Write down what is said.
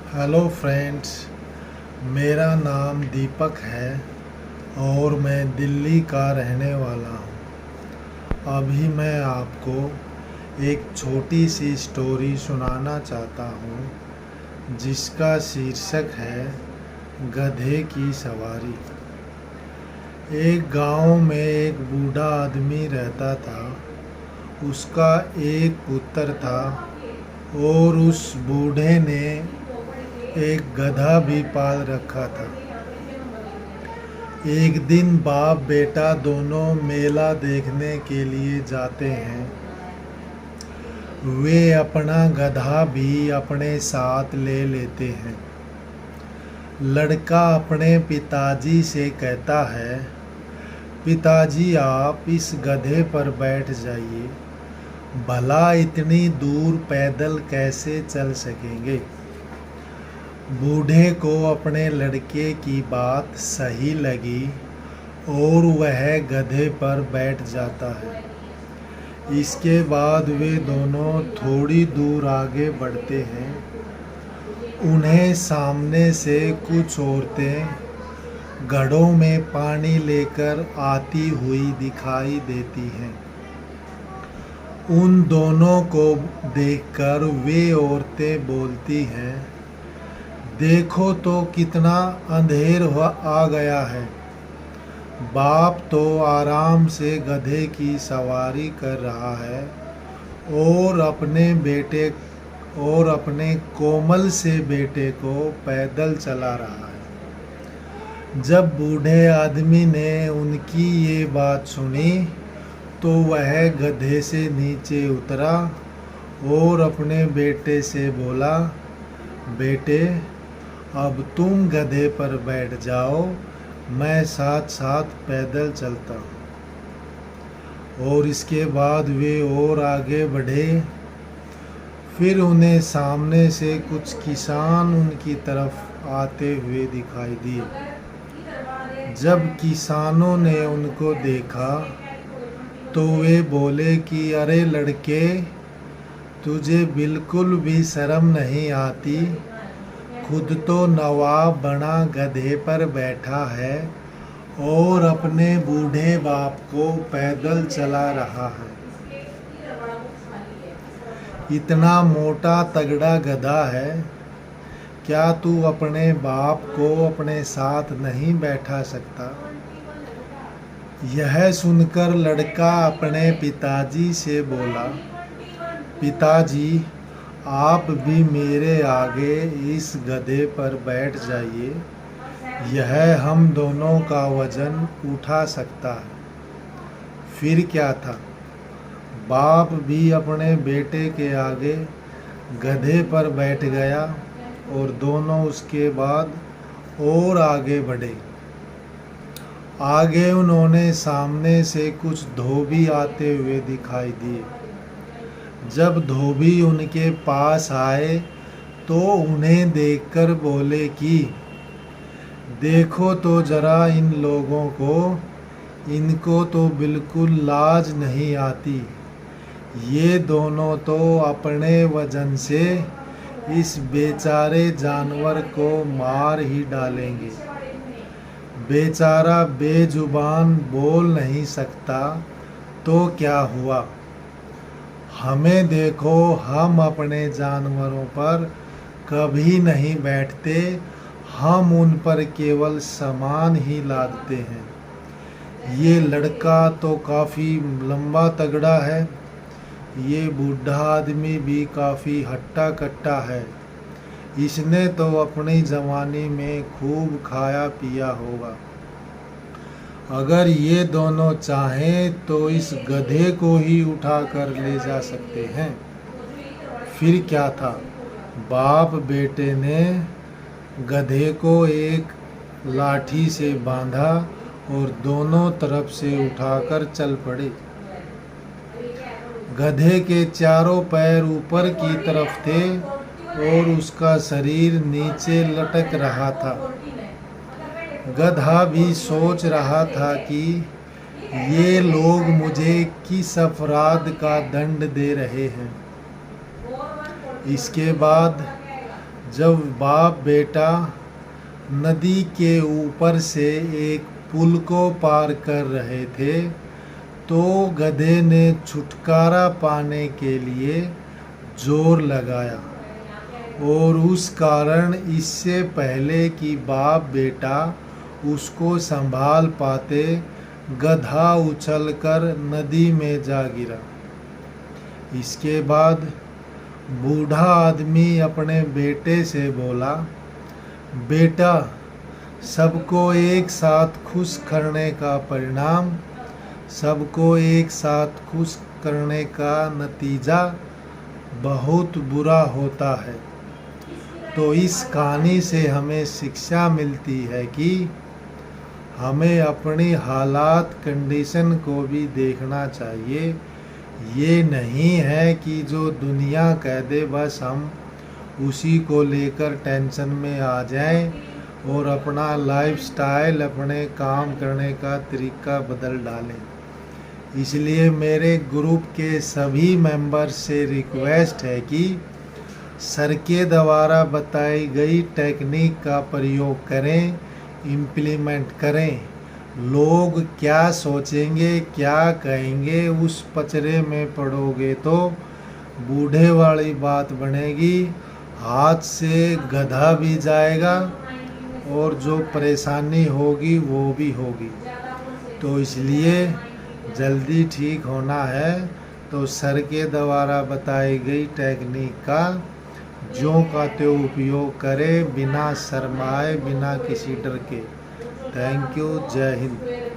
Hello friends, मेरा नाम दीपक है और मैं दिल्ली का रहने वाला हूँ। अभी मैं आपको एक छोटी सी स्टोरी सुनाना चाहता हूँ जिसका शीर्षक है गधे की सवारी। एक गांव में एक बूढ़ा आदमी रहता था। उसका एक पुत्र था और उस बूढ़े ने एक गधा भी पाल रखा था। एक दिन बाप बेटा दोनों मेला देखने के लिए जाते हैं। वे अपना गधा भी अपने साथ ले लेते हैं। लड़का अपने पिताजी से कहता है, पिताजी आप इस गधे पर बैठ जाइए, भला इतनी दूर पैदल कैसे चल सकेंगे। बूढ़े को अपने लड़के की बात सही लगी और वह गधे पर बैठ जाता है। इसके बाद वे दोनों थोड़ी दूर आगे बढ़ते हैं। उन्हें सामने से कुछ औरतें घड़ों में पानी लेकर आती हुई दिखाई देती हैं। उन दोनों को देखकर वे औरतें बोलती हैं, देखो तो कितना अंधेर आ गया है। बाप तो आराम से गधे की सवारी कर रहा है और अपने कोमल से बेटे को पैदल चला रहा है। जब बूढ़े आदमी ने उनकी ये बात सुनी तो वह गधे से नीचे उतरा और अपने बेटे से बोला, बेटे अब तुम गधे पर बैठ जाओ, मैं साथ साथ पैदल चलता हूँ। और इसके बाद वे और आगे बढ़े। फिर उन्हें सामने से कुछ किसान उनकी तरफ आते हुए दिखाई दिए। जब किसानों ने उनको देखा तो वे बोले कि अरे लड़के, तुझे बिल्कुल भी शर्म नहीं आती। खुद तो नवाब बना गधे पर बैठा है और अपने बूढ़े बाप को पैदल चला रहा है। इतना मोटा तगड़ा गधा है, क्या तू अपने बाप को अपने साथ नहीं बैठा सकता। यह सुनकर लड़का अपने पिताजी से बोला, पिताजी आप भी मेरे आगे इस गधे पर बैठ जाइए, यह हम दोनों का वजन उठा सकता है। फिर क्या था, बाप भी अपने बेटे के आगे गधे पर बैठ गया और दोनों उसके बाद और आगे बढ़े। आगे उन्होंने सामने से कुछ धोबी आते हुए दिखाई दिए। जब धोबी उनके पास आए तो उन्हें देखकर बोले कि देखो तो जरा इन लोगों को, इनको तो बिल्कुल लाज नहीं आती। ये दोनों तो अपने वजन से इस बेचारे जानवर को मार ही डालेंगे। बेचारा बेजुबान बोल नहीं सकता तो क्या हुआ। हमें देखो, हम अपने जानवरों पर कभी नहीं बैठते, हम उन पर केवल सामान ही लादते हैं। ये लड़का तो काफ़ी लंबा तगड़ा है, ये बूढ़ा आदमी भी काफ़ी हट्टा कट्टा है। इसने तो अपनी जवानी में खूब खाया पिया होगा। अगर ये दोनों चाहें तो इस गधे को ही उठा कर ले जा सकते हैं। फिर क्या था, बाप बेटे ने गधे को एक लाठी से बांधा और दोनों तरफ से उठाकर चल पड़े। गधे के चारों पैर ऊपर की तरफ थे और उसका शरीर नीचे लटक रहा था। गधा भी सोच रहा था कि ये लोग मुझे किस अपराध का दंड दे रहे हैं। इसके बाद जब बाप बेटा नदी के ऊपर से एक पुल को पार कर रहे थे तो गधे ने छुटकारा पाने के लिए जोर लगाया और उस कारण इससे पहले कि बाप बेटा उसको संभाल पाते गधा उछलकर नदी में जा गिरा। इसके बाद बूढ़ा आदमी अपने बेटे से बोला, बेटा, सबको एक साथ खुश करने का परिणाम, सबको एक साथ खुश करने का नतीजा बहुत बुरा होता है। तो इस कहानी से हमें शिक्षा मिलती है कि हमें अपनी हालात कंडीशन को भी देखना चाहिए। ये नहीं है कि जो दुनिया कह दे बस हम उसी को लेकर टेंशन में आ जाएं और अपना लाइफस्टाइल, अपने काम करने का तरीका बदल डालें। इसलिए मेरे ग्रुप के सभी मेंबर्स से रिक्वेस्ट है कि सर के द्वारा बताई गई टेक्निक का प्रयोग करें, इम्प्लीमेंट करें। लोग क्या सोचेंगे, क्या कहेंगे, उस पचड़े में पड़ोगे तो बूढ़े वाली बात बनेगी, हाथ से गधा भी जाएगा और जो परेशानी होगी वो भी होगी। तो इसलिए जल्दी ठीक होना है तो सर के द्वारा बताई गई टेक्निक का ज्यों का त्यों उपयोग करें, बिना शर्माए, बिना किसी डर के। Thank you. जय हिंद।